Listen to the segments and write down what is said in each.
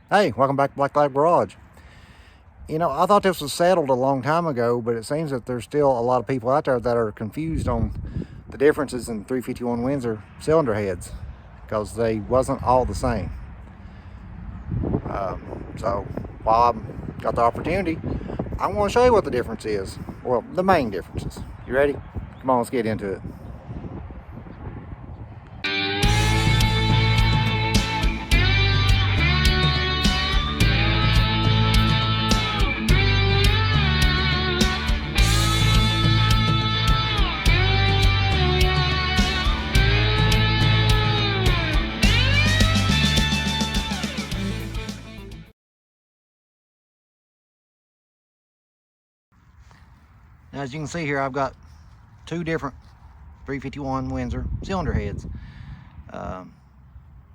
Hey, welcome back to Black Lab Garage. You know, I thought this was settled a long time ago, but it seems that there's still a lot of people out there that are confused on the differences in 351 Windsor cylinder heads because they wasn't all the same. So while I've got the opportunity, I want to show you what the difference is. Well, the main differences. You ready? Come on, let's get into it. Now, as you can see here, I've got two different 351 Windsor cylinder heads. And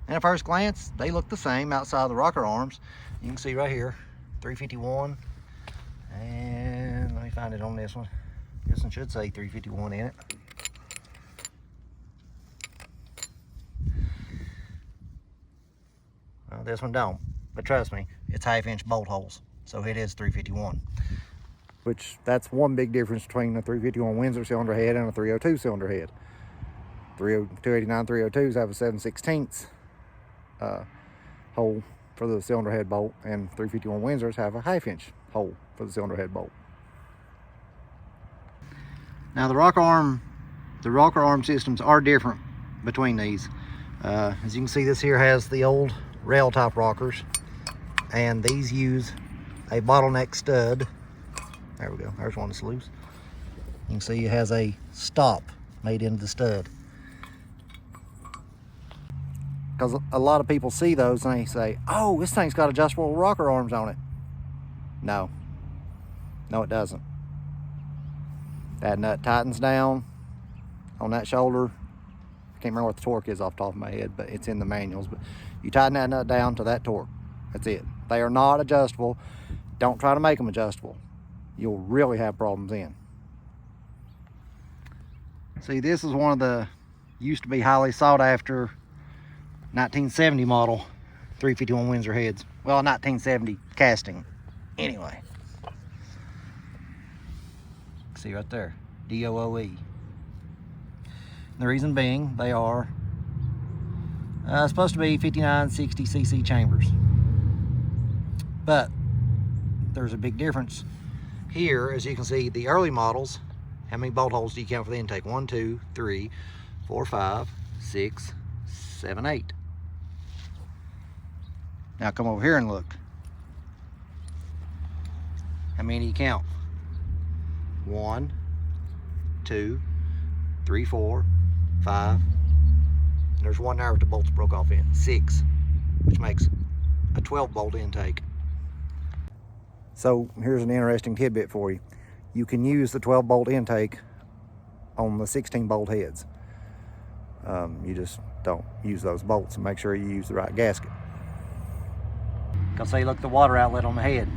at first glance, they look the same outside of the rocker arms. You can see right here, 351. And let me find it on this one. This one should say 351 in it. Well, this one don't, but trust me, it's 1/2-inch bolt holes, so it is 351. Which, that's one big difference between a 351 Windsor cylinder head and a 302 cylinder head. 289 302s have a 7/16 hole for the cylinder head bolt, and 351 Windsors have a 1/2-inch hole for the cylinder head bolt. Now the rocker arm systems are different between these. As you can see, this here has the old rail type rockers, and these use a bottleneck stud. There we go, there's one that's loose. You can see it has a stop made into the stud. Because a lot of people see those and they say, oh, this thing's got adjustable rocker arms on it. No, it doesn't. That nut tightens down on that shoulder. I can't remember what the torque is off the top of my head, but it's in the manuals. But you tighten that nut down to that torque. That's it. They are not adjustable. Don't try to make them adjustable. You'll really have problems in. See, this is one of the used to be highly sought after 1970 model 351 Windsor heads. Well, 1970 casting anyway. See right there, DOOE. The reason being, they are supposed to be 5960 cc chambers, but there's a big difference here. As you can see, the early models, how many bolt holes do you count for the intake? 1, 2, 3, 4, 5, 6, 7, 8. Now come over here and look. How many do you count? 1, 2, 3, 4, 5. There's one there with the bolts broke off in. 6, which makes a 12 bolt intake. So here's an interesting tidbit for you. You can use the 12 bolt intake on the 16 bolt heads. You just don't use those bolts, and make sure you use the right gasket. Because see, look, the water outlet on the head.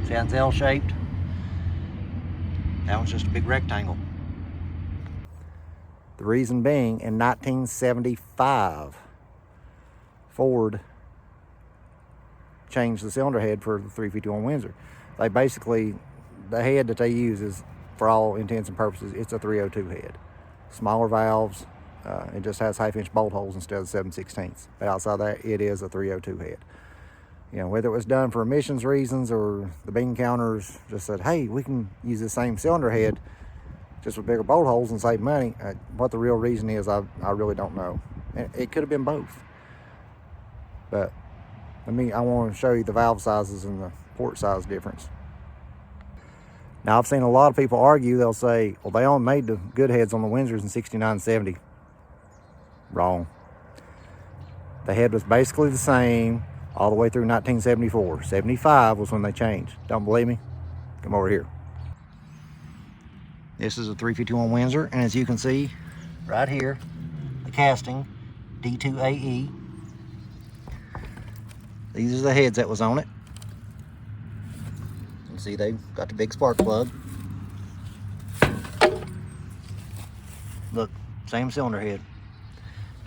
See how it's L-shaped? That one's just a big rectangle. The reason being, in 1975, Ford changed the cylinder head for the 351 Windsor. They basically, the head that they use is, for all intents and purposes, it's a 302 head. Smaller valves, it just has 1/2-inch bolt holes instead of 7/16. But outside that, it is a 302 head. You know, whether it was done for emissions reasons or the bean counters just said, hey, we can use the same cylinder head just with bigger bolt holes and save money. What the real reason is, I really don't know. It could have been both. But I want to show you the valve sizes and the port size difference. Now, I've seen a lot of people argue. They'll say, well, they only made the good heads on the Windsors in 69-70. Wrong. The head was basically the same all the way through 1974. 75 was when they changed. Don't believe me? Come over here. This is a 351 Windsor, and as you can see right here, the casting D2AE. These are the heads that was on it. You can see they've got the big spark plug. Look, same cylinder head.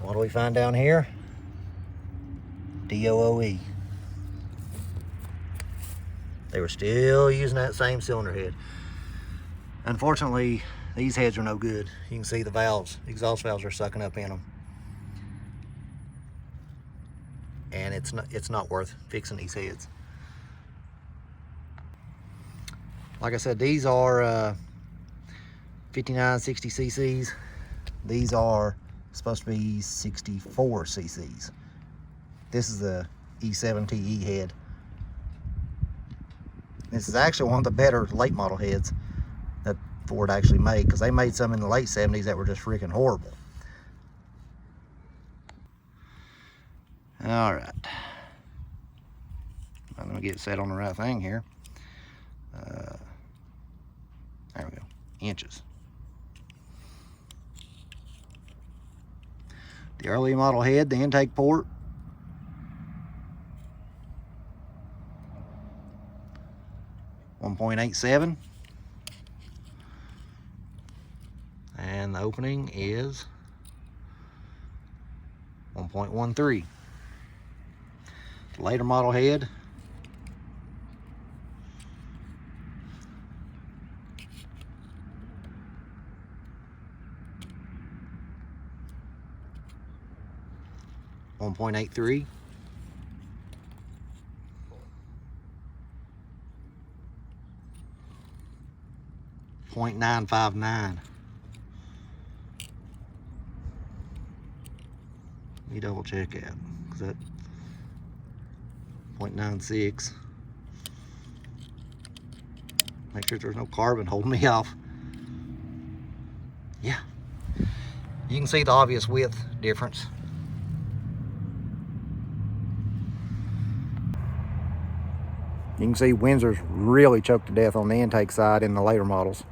What do we find down here? DOOE. They were still using that same cylinder head. Unfortunately, these heads are no good. You can see the valves, exhaust valves are sucking up in them. And it's not worth fixing these heads. Like I said, these are 59, 60 cc's. These are supposed to be 64 cc's. This is the E7TE head. This is actually one of the better late model heads that Ford actually made, because they made some in the late 70s that were just freaking horrible. All right. I'm gonna get it set on the right thing here. There we go, inches. The early model head, the intake port, 1.87, and the opening is 1.13. The later model head, .83. .959. Let me double check that, because that 0.96. Make sure there's no carbon holding me off. Yeah, you can see the obvious width difference. You can see Windsor's really choked to death on the intake side in the later models.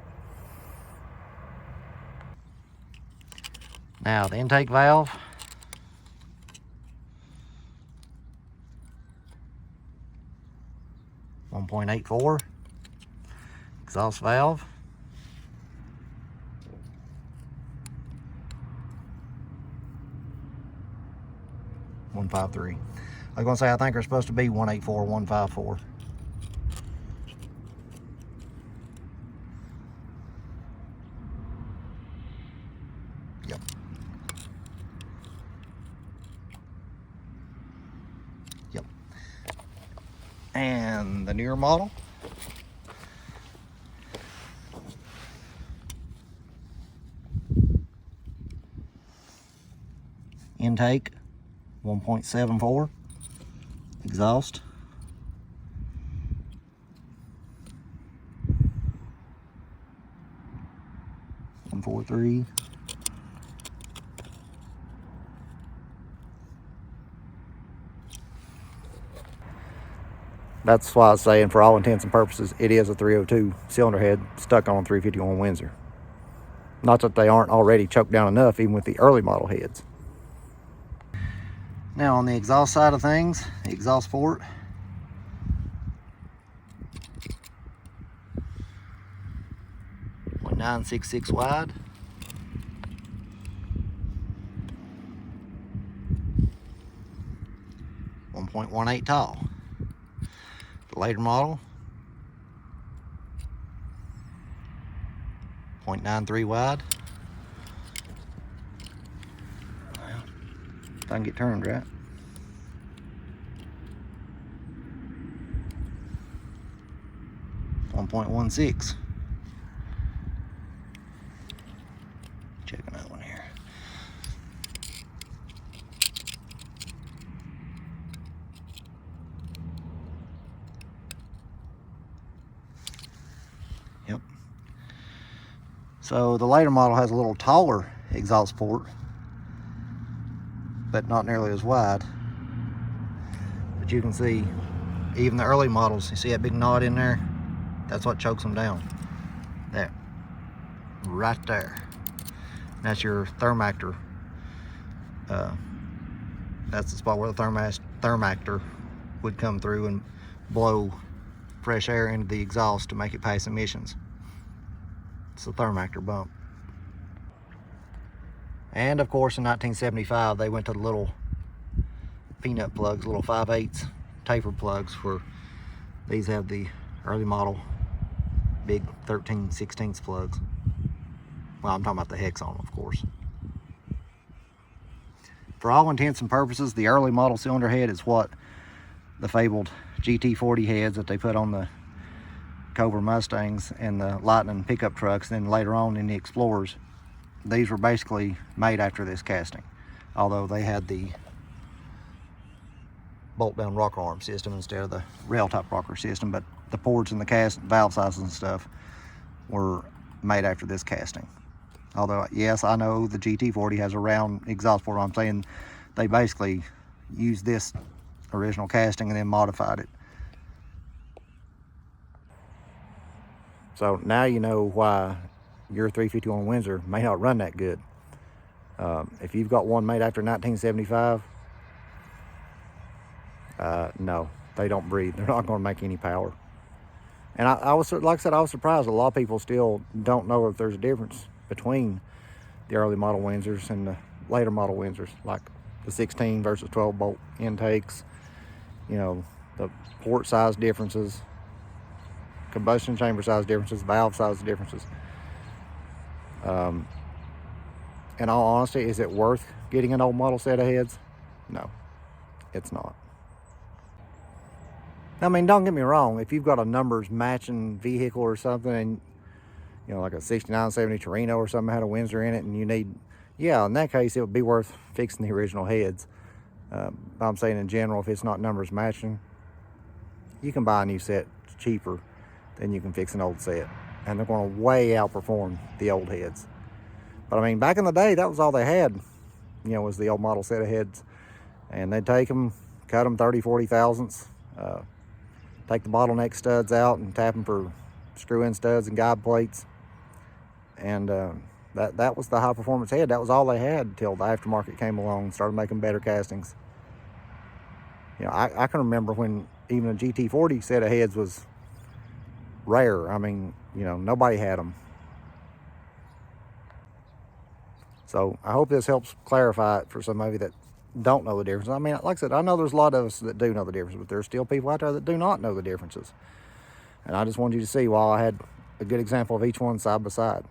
Now the intake valve. .84. Exhaust valve. .153. I was gonna say I think they're supposed to be 184, 154. Yep. Yep. And the newer model. Intake 1.74. Exhaust 143. That's why I was saying, for all intents and purposes, it is a 302 cylinder head stuck on a 351 Windsor. Not that they aren't already choked down enough, even with the early model heads. Now on the exhaust side of things, the exhaust port, .966 wide, .18 tall. The later model, .93 wide. Well, if I can get turned right. .16. Check another one here. Yep. So the later model has a little taller exhaust port, but not nearly as wide. But you can see, even the early models, you see that big knot in there? That's what chokes them down. There, right there. That's your thermactor. That's the spot where the thermactor would come through and blow fresh air into the exhaust to make it pass emissions. It's the thermactor bump. And of course in 1975 they went to the little peanut plugs, little 5/8 tapered plugs, where these have the early model, big 13/16 plugs. Well, I'm talking about the hex on them, of course. For all intents and purposes, the early model cylinder head is what the fabled GT40 heads that they put on the Cobra Mustangs and the Lightning pickup trucks, and then later on in the Explorers, these were basically made after this casting, although they had the bolt down rocker arm system instead of the rail top rocker system. But the ports and the cast valve sizes and stuff were made after this casting. Although, yes, I know the GT40 has a round exhaust port. I'm saying they basically used this original casting and then modified it. So now you know why your 351 Windsor may not run that good. If you've got one made after 1975, no, they don't breathe. They're not going to make any power. And I was, like I said, I was surprised. A lot of people still don't know if there's a difference between the early model Windsors and the later model Windsors, like the 16 versus 12 bolt intakes, you know, the port size differences, combustion chamber size differences, valve size differences. In all honesty, is it worth getting an old model set of heads? No, it's not. I mean, don't get me wrong, if you've got a numbers matching vehicle or something, and you know, like a 6970 Torino or something had a Windsor in it, and you need, yeah, in that case, it would be worth fixing the original heads. I'm saying in general, if it's not numbers matching, you can buy a new set cheaper than you can fix an old set, and they're going to way outperform the old heads. But I mean, back in the day, that was all they had, you know, was the old model set of heads, and they'd take them, cut them 30-40 thousandths, take the bottleneck studs out and tap them for screw-in studs and guide plates. And that was the high performance head. That was all they had until the aftermarket came along and started making better castings. You know, I can remember when even a GT40 set of heads was rare. I mean, you know, nobody had them. So I hope this helps clarify it for some of you that don't know the difference. I mean, like I said, I know there's a lot of us that do know the difference, but there's still people out there that do not know the differences. And I just wanted you to see while I had a good example of each one side by side.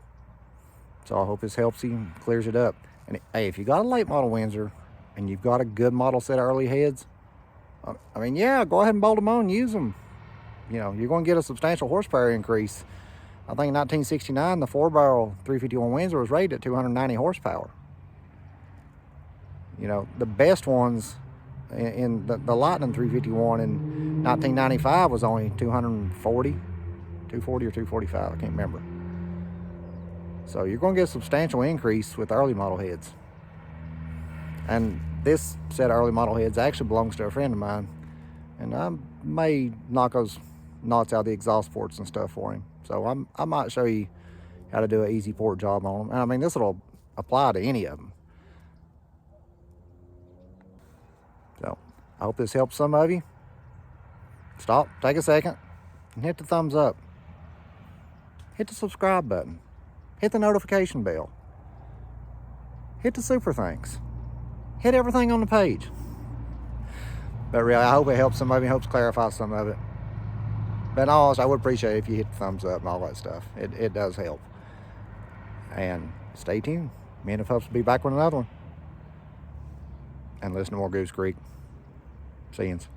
So I hope this helps you and clears it up. And hey, if you got a late model Windsor and you've got a good model set of early heads, I mean, yeah, go ahead and bolt them on and use them. You know, you're going to get a substantial horsepower increase. I think in 1969, the 4-barrel 351 Windsor was rated at 290 horsepower. You know, the best ones in the Lightning 351 in 1995 was only 240 or 245, I can't remember. So you're going to get a substantial increase with early model heads. And this set of early model heads actually belongs to a friend of mine, and I may knock those knots out of the exhaust ports and stuff for him. So I might show you how to do an easy port job on them. And I mean, this will apply to any of them. So I hope this helps some of you. Stop, take a second, and hit the thumbs up. Hit the subscribe button. Hit the notification bell. Hit the super thanks. Hit everything on the page. But really, I hope it helps some of you, helps clarify some of it. But in all honesty, I would appreciate it if you hit the thumbs up and all that stuff. It does help. And stay tuned. Me and the pups will be back with another one. And listen to more Goose Creek. See yous.